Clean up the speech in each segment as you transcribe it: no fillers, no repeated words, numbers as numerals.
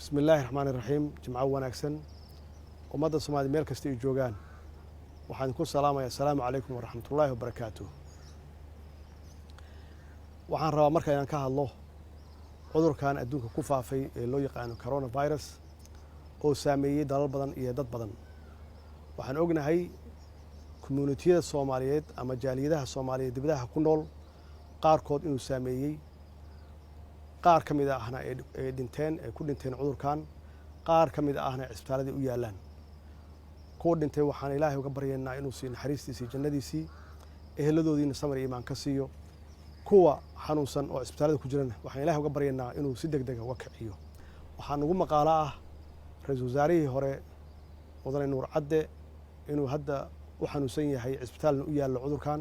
بسم الله الرحمن الرحيم جمعة وناكسن ومدى الصومالي ميل كستي جوجان waxaan ku salaamayaa assalaamu calaykum waraxmatullaahi wabarakaatuh waxaan rabaa marka inaan ka hadlo cudurkan adduunka ku faafay ee loo yaqaan coronavirus oo saameeyay dalal badan iyo dad badan waxaan ognahay community-da Soomaaliyeed ama jaaliyadaha Soomaaliyeed dibadaha ku nool qaarkood inuu saameeyay qaar kamid ahna ee ku dhinteen cudurkan qaar kamid ahna isbitaalada u yaalaan kuwa dhintay waxaan Ilaahay uga baryaynaa inuu siin naxariistiisa jannadiisii eheladoodiina samir iimaan ka siiyo kuwa xanuunsan oo isbitaalada ku jirana waxaan Ilaahay uga baryaynaa inuu si degdeg ah uga kiciyo waxaan ugu maqaala ah ra'iisul wasaarihii hore Mudane Nuur Cadde inuu hadda u xanuunsan yahay isbitaalna u yaalo cudurkan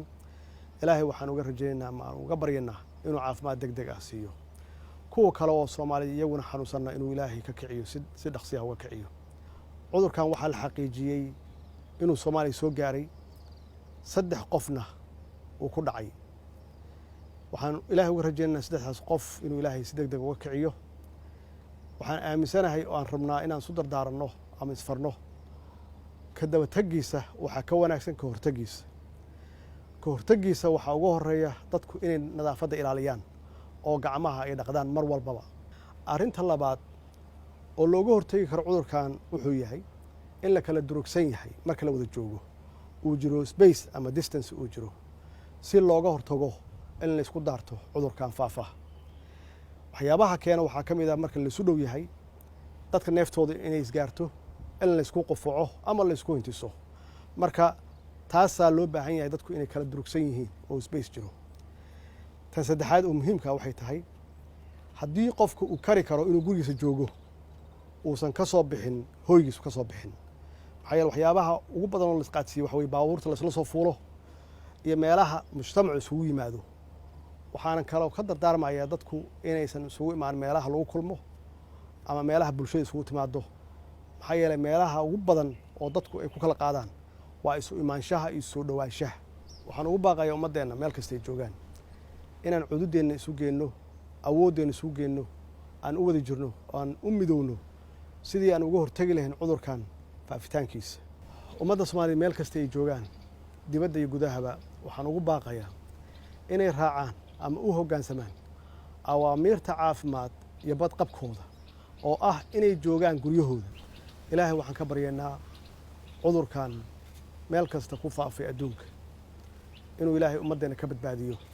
Ilaahay waxaan uga rajaynaynaa ma uga baryaynaa inuu caafimaad degdeg ah siiyo kuwa kale oo Soomaaliya iyaguna xanuunsanna inuu Ilaahay ka kiciyo si dhaqsi ah uga kiciyo cudurkan waxaa la xaqiijiyay inuu Soomaaliya soo gaaray 3 qofna uu ku dhacay waxaan Ilaahay uga rajaynaynaa 3 qof inuu Ilaahay si degdeg uga kiciyo waxaan aaminsanahay oo aan rabnaa inaan soo dardaaranno ama isfarno ka daba tagiisa waxa ka wanaagsan ka hortagiisa waxa ugu horeeya dadku inay nadaafadda ilaaliyaan oo gacmaha ay dhaqdaan mar walbaba arinta labaad oo looga hortagi karo cudurkan wuxuu yahay in la kala durugsan yahay marka la wada joogo uu jiro space ama distance uu jiro si looga hortago in la isku daarto cudurkan faafa waxyaabaha keena waxa kamid ah marka la isu dhow yahay dadka neeftooda inay isgaarto in la isku qofaco ama la isku hintiso marka taasa loo baahan yahay dadku inay kala durugsan yihiin oo space jiro tan saddexaad oo muhiimka waxay tahay haddii qofku uu kari karo inuu gurigiisa joogo uusan ka soo bixin hooygiisu ka soo bixin waxyaabaha ugu badan oo la isqaadsiyo waxa way baabuurta la isla soo fuulo iyo meelaha mujtamacu isugu yimaado waxaan kale ka dardaarmayaa dadku inaysan isugu imaan meelaha lagu kulmo ama meelaha bulshada isugu timaado maxaa yeelay meelaha ugu badan oo dadku ay ku kala qaadaan waa isu imaanshaha iyo soo dhawaanshaha waxaan ugu baaqayaa ummadeena meel kasta ay joogaan inaan cududeena isu geenno awoodeena isu geenno aan u wada jirno aan u midowno sidii aan uga hortagi lahayn cudurkan faafitaankiisa ummadda Soomaaliyeed meel kasta ay joogaan dibadda iyo gudahaba waxaan ugu baaqayaa inay raacaan ama u hoggaansamaan awaamiirta caafimaad iyo badqabkooda oo ah inay joogaan guryahooda Ilaahay waxaan ka baryaynaa cudurkan meel kasta ku faafay adduunka inuu Ilaahay ummadeena ka badbaadiyo